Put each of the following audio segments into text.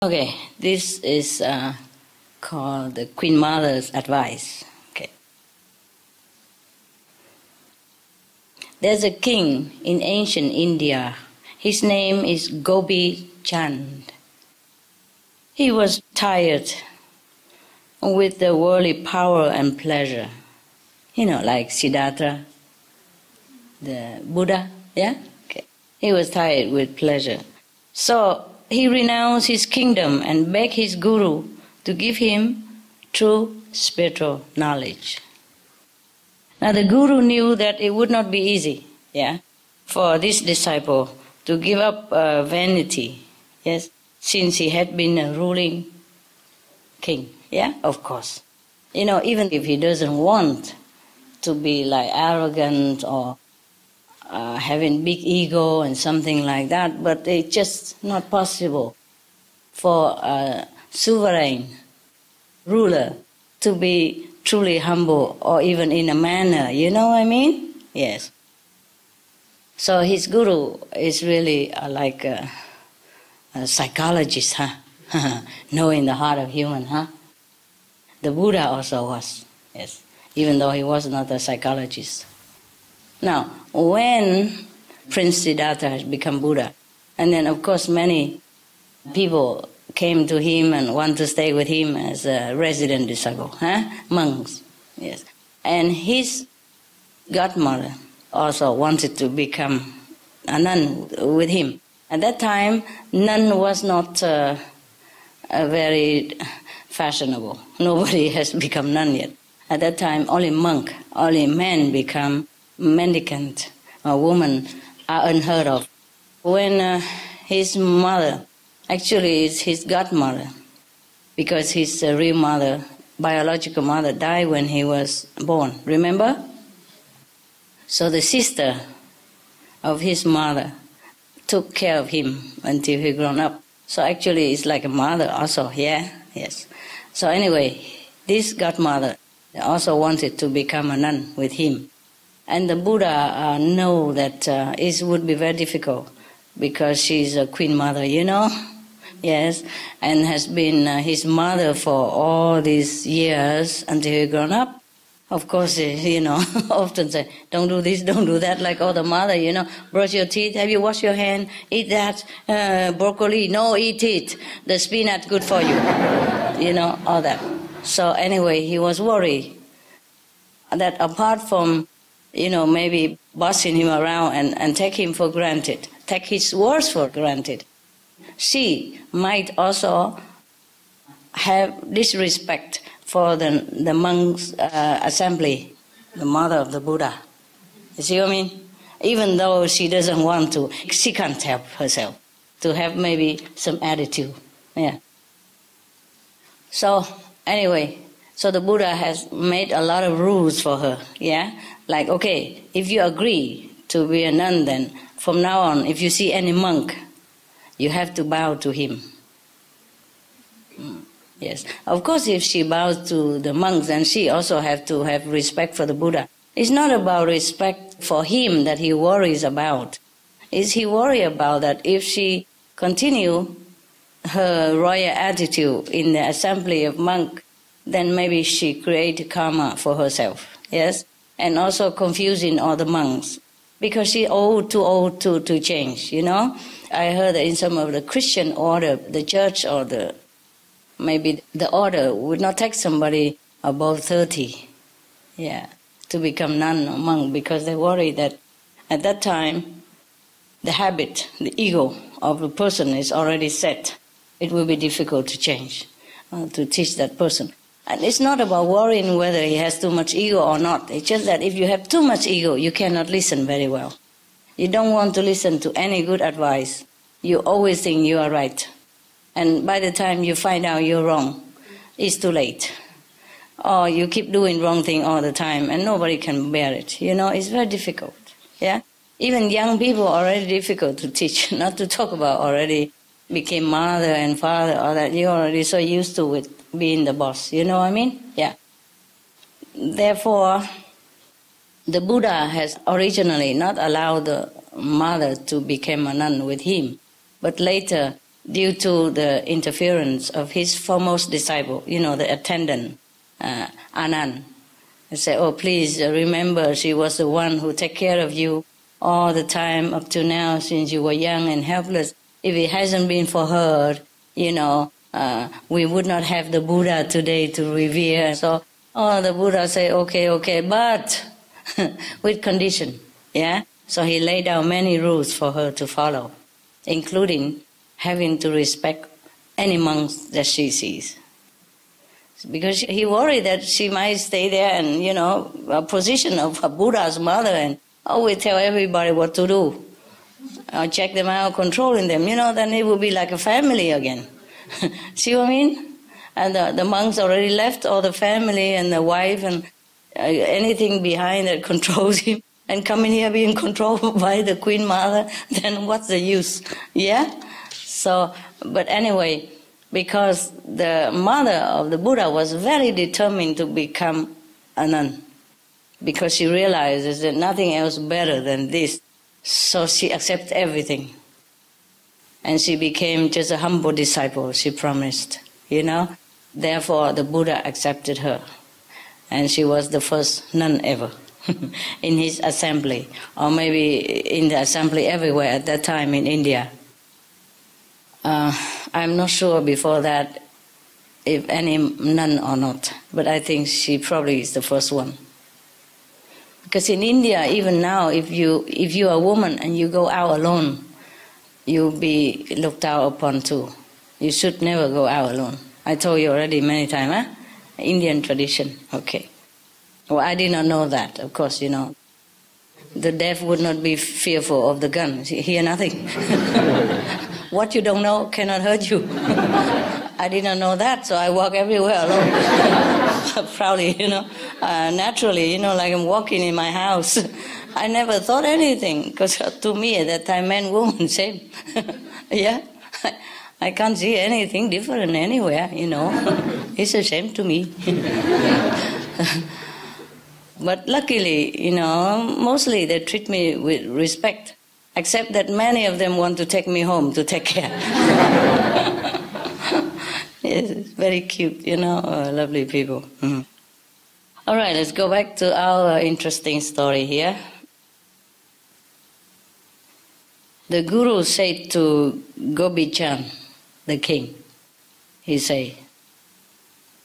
Okay, this is called the Queen Mother's Advice. Okay. There's a king in ancient India. His name is Gopi Chand. He was tired with the worldly power and pleasure. You know, like Siddhartha, the Buddha, yeah? Okay. He was tired with pleasure. So he renounced his kingdom and begged his guru to give him true spiritual knowledge. Now the guru knew that it would not be easy, yeah, for this disciple to give up vanity, yes, since he had been a ruling king, yeah, of course. You know, even if he doesn't want to be like arrogant or having big ego and something like that, but it's just not possible for a sovereign ruler to be truly humble or even in a manner, you know what I mean? Yes. So his guru is really like a psychologist, huh? Knowing the heart of human, huh? The Buddha also was, yes, even though he was not a psychologist. Now, when Prince Siddhartha has become Buddha, and then of course many people came to him and want to stay with him as a resident disciple, huh? Monks, yes. And his godmother also wanted to become a nun with him. At that time, nun was not very fashionable. Nobody has become nun yet. At that time, only monk, only men become mendicant or woman are unheard of. When his mother, actually it's his godmother, because his real mother, biological mother, died when he was born, remember? So the sister of his mother took care of him until he grown up. So actually it's like a mother also, yeah, yes. So anyway, this godmother also wanted to become a nun with him. And the Buddha know that it would be very difficult because she's a queen mother, you know? Yes, and has been his mother for all these years until he grown up. Of course, you know, often say, don't do this, don't do that, like all the mother, you know, brush your teeth, have you washed your hand, eat that, broccoli, no, eat it, the spinach, good for you, you know, all that. So anyway, he was worried that apart from, you know, maybe bossing him around and take him for granted, take his words for granted, she might also have disrespect for the monks' assembly, the mother of the Buddha. You see what I mean? Even though she doesn't want to, she can't help herself to have maybe some attitude. Yeah. So anyway, so the Buddha has made a lot of rules for her. Yeah, like okay, if you agree to be a nun, then from now on, if you see any monk, you have to bow to him. Yes. Of course, if she bows to the monks, then she also has to have respect for the Buddha. It's not about respect for him that he worries about. It's he worry about that if she continue her royal attitude in the assembly of monks, then maybe she create karma for herself. Yes? And also confusing all the monks. Because she too old to change, you know. I heard that in some of the Christian order, the church or maybe the order would not take somebody above 30, yeah, to become nun or monk, because they worry that at that time the habit, the ego of the person is already set. It will be difficult to change, to teach that person. And it's not about worrying whether he has too much ego or not. It's just that if you have too much ego, you cannot listen very well. You don't want to listen to any good advice. You always think you are right. And by the time you find out you're wrong, it's too late. Or you keep doing wrong thing all the time and nobody can bear it. You know, it's very difficult. Yeah? Even young people are already difficult to teach, not to talk about already became mother and father, or that you're already so used to it being the boss. You know what I mean? Yeah. Therefore, the Buddha has originally not allowed the mother to become a nun with him, but later due to the interference of his foremost disciple, the attendant, Anand. He said, oh, please remember, she was the one who took care of you all the time up to now since you were young and helpless. If it hasn't been for her, we would not have the Buddha today to revere. So, the Buddha said, okay, but with condition, yeah? So he laid down many rules for her to follow, including having to respect any monks that she sees. Because he worried that she might stay there and, a position of a Buddha's mother and always tell everybody what to do. Or check them out, controlling them, then it would be like a family again. See what I mean? And the monks already left all the family and the wife and anything behind that controls him. And coming here being controlled by the Queen Mother, then what's the use? Yeah? So, but anyway, because the mother of the Buddha was very determined to become a nun, because she realizes that nothing else better than this. So she accepted everything. And she became just a humble disciple, she promised, Therefore, the Buddha accepted her. And she was the first nun ever in his assembly, or maybe in the assembly everywhere at that time in India. I'm not sure before that if any nun or not, but I think she probably is the first one. Because in India, even now, if you are a woman and you go out alone, you'll be looked out upon too. You should never go out alone. I told you already many times, huh? Indian tradition, okay. Well, I did not know that, of course, The deaf would not be fearful of the gun. Hear nothing. What you don't know cannot hurt you. I did not know that, so I walk everywhere alone. Proudly, naturally, like I'm walking in my house. I never thought anything, because to me at that time, man, woman, same. Yeah, I can't see anything different anywhere, It's a shame to me. But luckily, mostly they treat me with respect, except that many of them want to take me home to take care. Yes, it's very cute, lovely people. Mm. All right, let's go back to our interesting story here. The Guru said to Gobind Chand, the king, he said,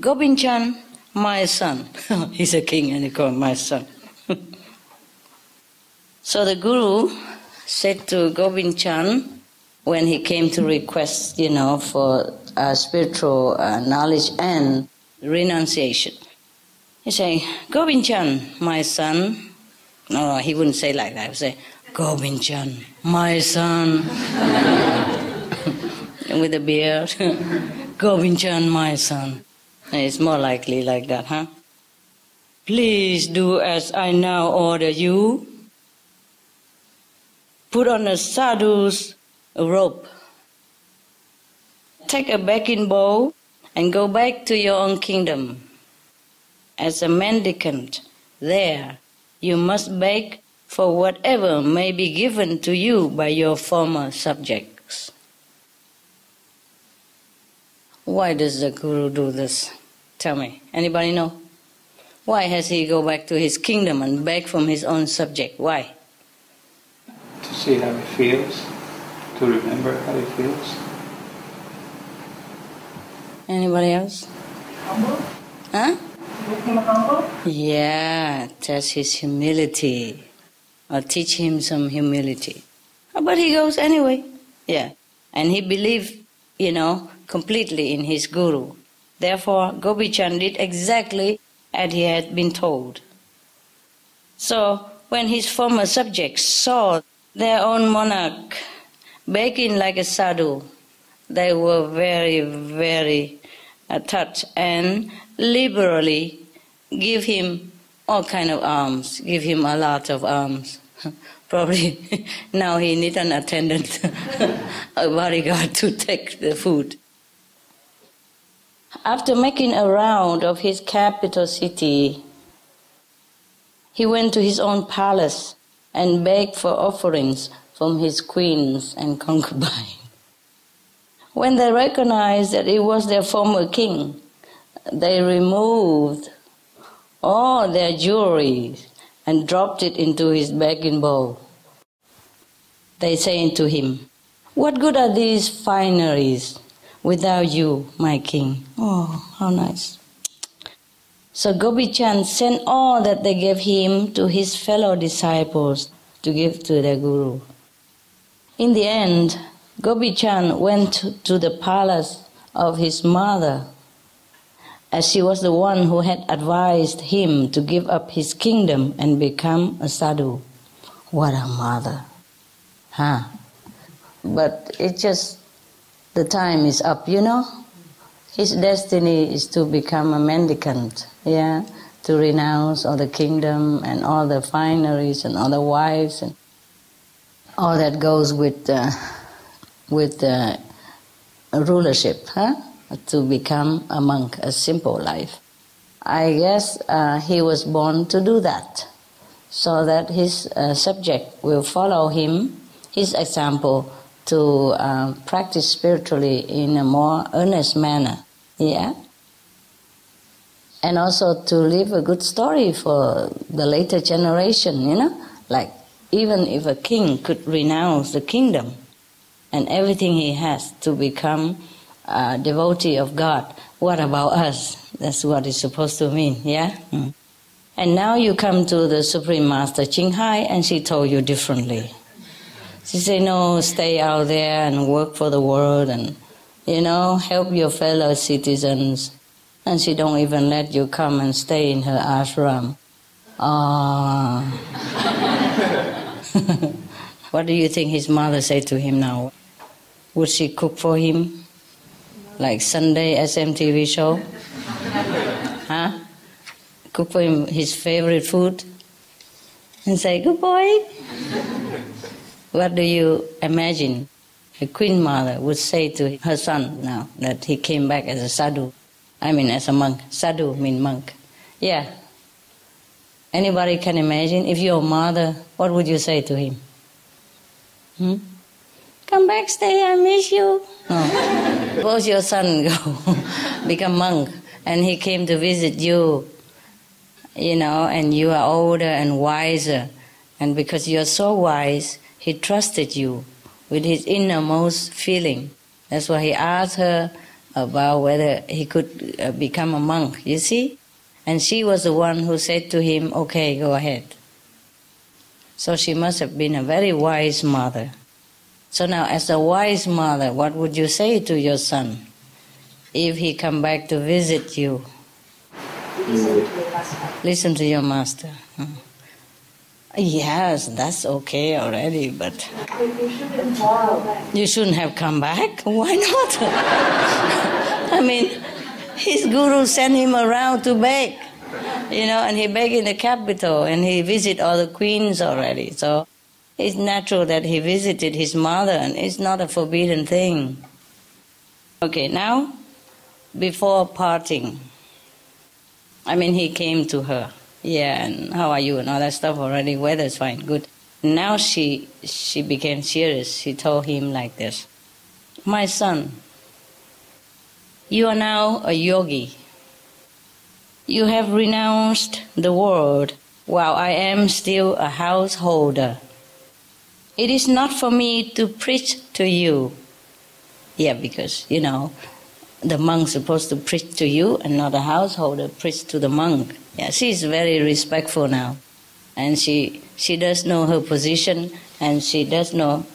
Gobind Chand, my son. He's a king and he called my son. So the Guru said to Gobind Chand, when he came to request, for spiritual knowledge and renunciation, he said, Gobind Chand, my son. No, he wouldn't say like that. He would say, Gobind Chand, my son. With a beard. Gobind Chand, my son. It's more likely like that, huh? Please do as I now order you. Put on a sadhu's robe. Take a begging bowl and go back to your own kingdom. As a mendicant, there you must beg for whatever may be given to you by your former subjects. Why does the Guru do this? Tell me. Anybody know? Why has he go back to his kingdom and beg from his own subject? Why? To see how he feels, to remember how he feels. Anybody else? Humble? Huh? Make him humble? Yeah, test his humility. Or teach him some humility. But he goes anyway. Yeah. And he believed, completely in his Guru. Therefore, Gobind Chand did exactly as he had been told. So, when his former subjects saw their own monarch begging like a sadhu, they were very, very touched and liberally give him all kind of alms, give him a lot of alms. Probably now he needs an attendant, a bodyguard to take the food. After making a round of his capital city, he went to his own palace and begged for offerings from his queens and concubines. When they recognized that it was their former king, they removed all their jewelry and dropped it into his begging bowl. They saying to him, "What good are these fineries without you, my king?" Oh, how nice. So Gopi Chand sent all that they gave him to his fellow disciples to give to their guru. In the end, Gopi Chand went to the palace of his mother, as she was the one who had advised him to give up his kingdom and become a sadhu. What a mother! Huh? But it's just, the time is up, you know? His destiny is to become a mendicant, yeah? To renounce all the kingdom and all the fineries and all the wives and all that goes with rulership, huh? To become a monk, a simple life. I guess he was born to do that, so that his subject will follow him, his example, to practice spiritually in a more earnest manner, yeah? And also to leave a good story for the later generation, you know? Like, even if a king could renounce the kingdom and everything he has to become a devotee of God, what about us? That's what it's supposed to mean, yeah? Mm. And now you come to the Supreme Master Ching Hai and she told you differently. She said, no, stay out there and work for the world and, you know, help your fellow citizens. And she don't even let you come and stay in her ashram. What do you think his mother said to him now? Would she cook for him? Like Sunday SMTV show? Huh? Cook for him his favorite food? And say, good boy. What do you imagine a queen mother would say to her son now that he came back as a sadhu? I mean as a monk. Sadhu means monk. Yeah. Anybody can imagine? If you're a mother, what would you say to him? Come back, stay, I miss you. No. Suppose your son go become monk and he came to visit you, you know, and you are older and wiser. And because you're so wise, he trusted you with his innermost feeling. That's why he asked her about whether he could become a monk, you see? And she was the one who said to him, okay, go ahead. So she must have been a very wise mother. So now, as a wise mother, what would you say to your son if he come back to visit you? Listen to your master. Yes, that's okay already, but you shouldn't have come back. Why not? I mean, his guru sent him around to beg, you know, and he begged in the capital, and he visited all the queens already. So it's natural that he visited his mother, and it's not a forbidden thing. Okay, now, before parting, I mean, he came to her. Yeah, and how are you and all that stuff already. Weather's fine, good. Now she became serious. She told him like this. My son, you are now a yogi. You have renounced the world while I am still a householder. It is not for me to preach to you. Yeah, because, you know, the monk's supposed to preach to you and not a householder preach to the monk. Yeah, she's very respectful now. And she does know her position and she does know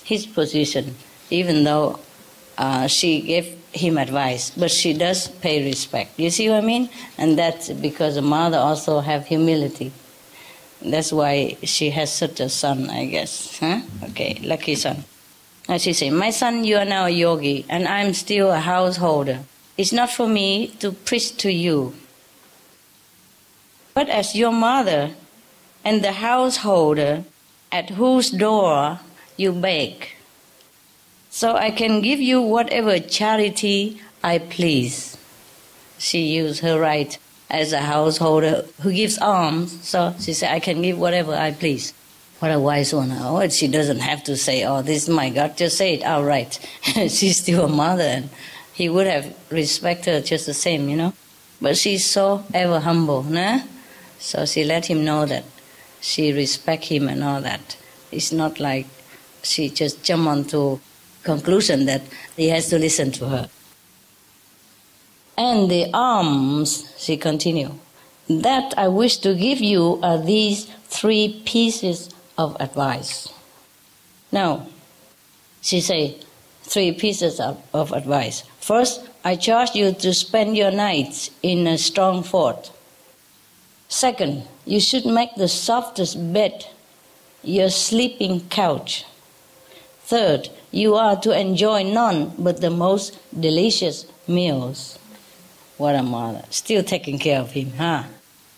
his position, even though she gave him advice. But she does pay respect. You see what I mean? And that's because the mother also have humility. That's why she has such a son, I guess. Huh? Okay, lucky son. And she said, my son, you are now a yogi, and I'm still a householder. It's not for me to preach to you. But as your mother and the householder at whose door you beg, so I can give you whatever charity I please. She used her right as a householder who gives alms, so she said, I can give whatever I please. What a wise one. Oh, she doesn't have to say, oh, this is my God. Just say it outright. She's still a mother, and he would have respected her just the same, you know. But she's so ever humble, nah? So she let him know that she respects him and all that. It's not like she just jumped onto conclusion that he has to listen to her. And the alms, she continued, that I wish to give you are these 3 pieces of advice. Now, she say 3 pieces of advice. First, I charge you to spend your nights in a strong fort. Second, you should make the softest bed your sleeping couch. Third, you are to enjoy none but the most delicious meals. What a mother. Still taking care of him, huh?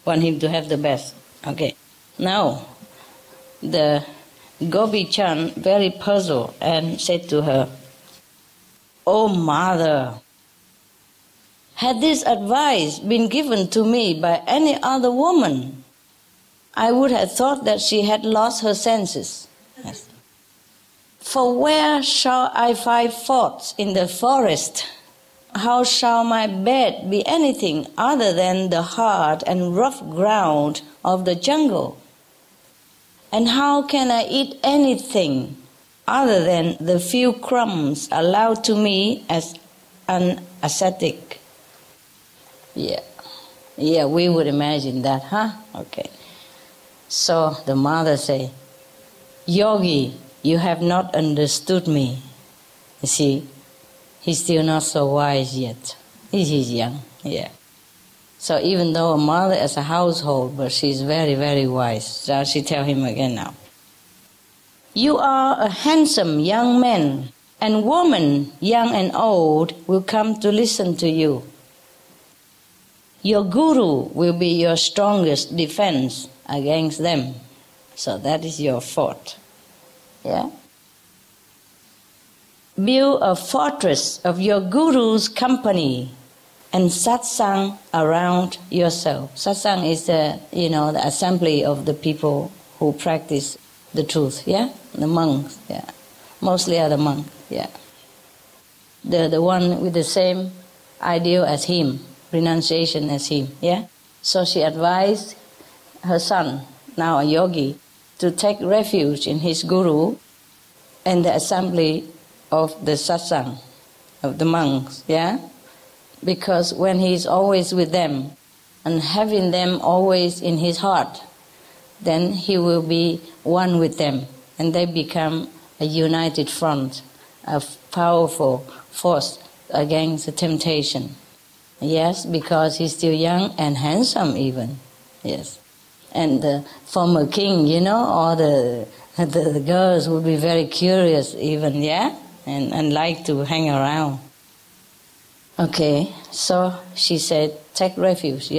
Want him to have the best. Okay. Now, the Gopi Chand very puzzled and said to her, "Oh mother, had this advice been given to me by any other woman, I would have thought that she had lost her senses. Yes. For where shall I find forts in the forest? How shall my bed be anything other than the hard and rough ground of the jungle? And how can I eat anything other than the few crumbs allowed to me as an ascetic?" Yeah, we would imagine that, huh? Okay. So the mother say, "Yogi, you have not understood me." You see, he's still not so wise yet. He's young, yeah. So even though a mother is a household, but she's very, very wise. So she tell him again now. "You are a handsome young man, and women, young and old, will come to listen to you. Your guru will be your strongest defense against them. So that is your fort. Yeah? Build a fortress of your guru's company and satsang around yourself." Satsang is the assembly of the people who practice the truth, yeah? The monks, yeah. Mostly are the monks, yeah. The one with the same ideal as him, renunciation as him, yeah? So she advised her son, now a yogi, to take refuge in his guru and the assembly of the satsang, of the monks, yeah? Because when he's always with them and having them always in his heart, then he will be one with them, and they become a united front, a powerful force against the temptation. Yes, because he's still young and handsome even, yes. And the former king, all the girls would be very curious even, yeah? And like to hang around. Okay, so she said, take refuge,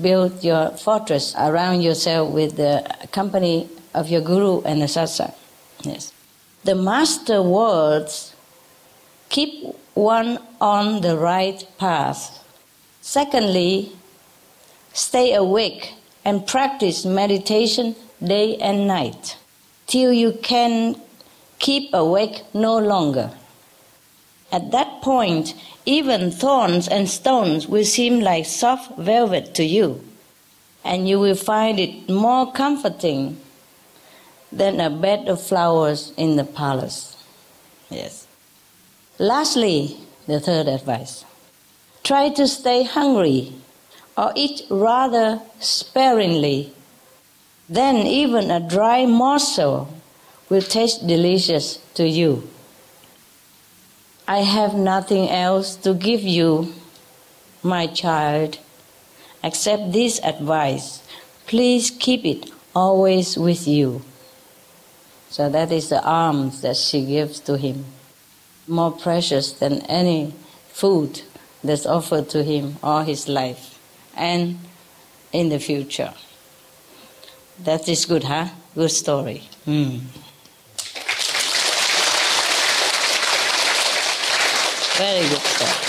build your fortress around yourself with the company of your guru and the satsang. Yes. The master words keep one on the right path. Secondly, stay awake and practice meditation day and night till you can keep awake no longer. At that point, even thorns and stones will seem like soft velvet to you, and you will find it more comforting than a bed of flowers in the palace. Yes. Lastly, the third advice. Try to stay hungry or eat rather sparingly. Then even a dry morsel will taste delicious to you. I have nothing else to give you, my child, except this advice. Please keep it always with you. So that is the alms that she gives to him, more precious than any food that's offered to him all his life and in the future. That is good, huh? Good story. Very good story.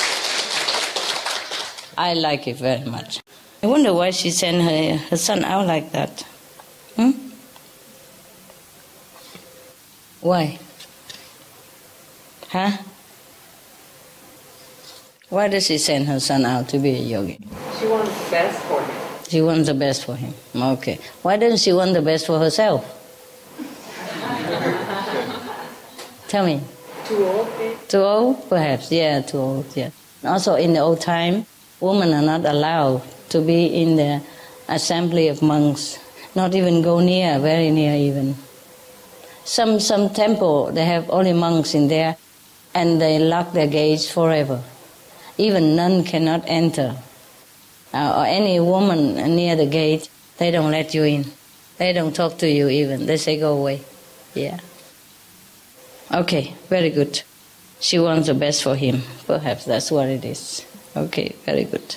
I like it very much. I wonder why she sent her son out like that. Why? Huh? Why does she send her son out to be a yogi? She wants the best for him. She wants the best for him. Okay. Why doesn't she want the best for herself? Tell me. Too old, maybe? Too old? Perhaps. Yeah, too old. Yeah. Also, in the old time, women are not allowed to be in the assembly of monks. Not even go near, very near even. Some temple, they have only monks in there, and they lock their gates forever. Even nun cannot enter. Or any woman near the gate, they don't let you in. They don't talk to you even. They say, go away. Yeah. Okay, very good. She wants the best for him. Perhaps that's what it is. Okay, very good.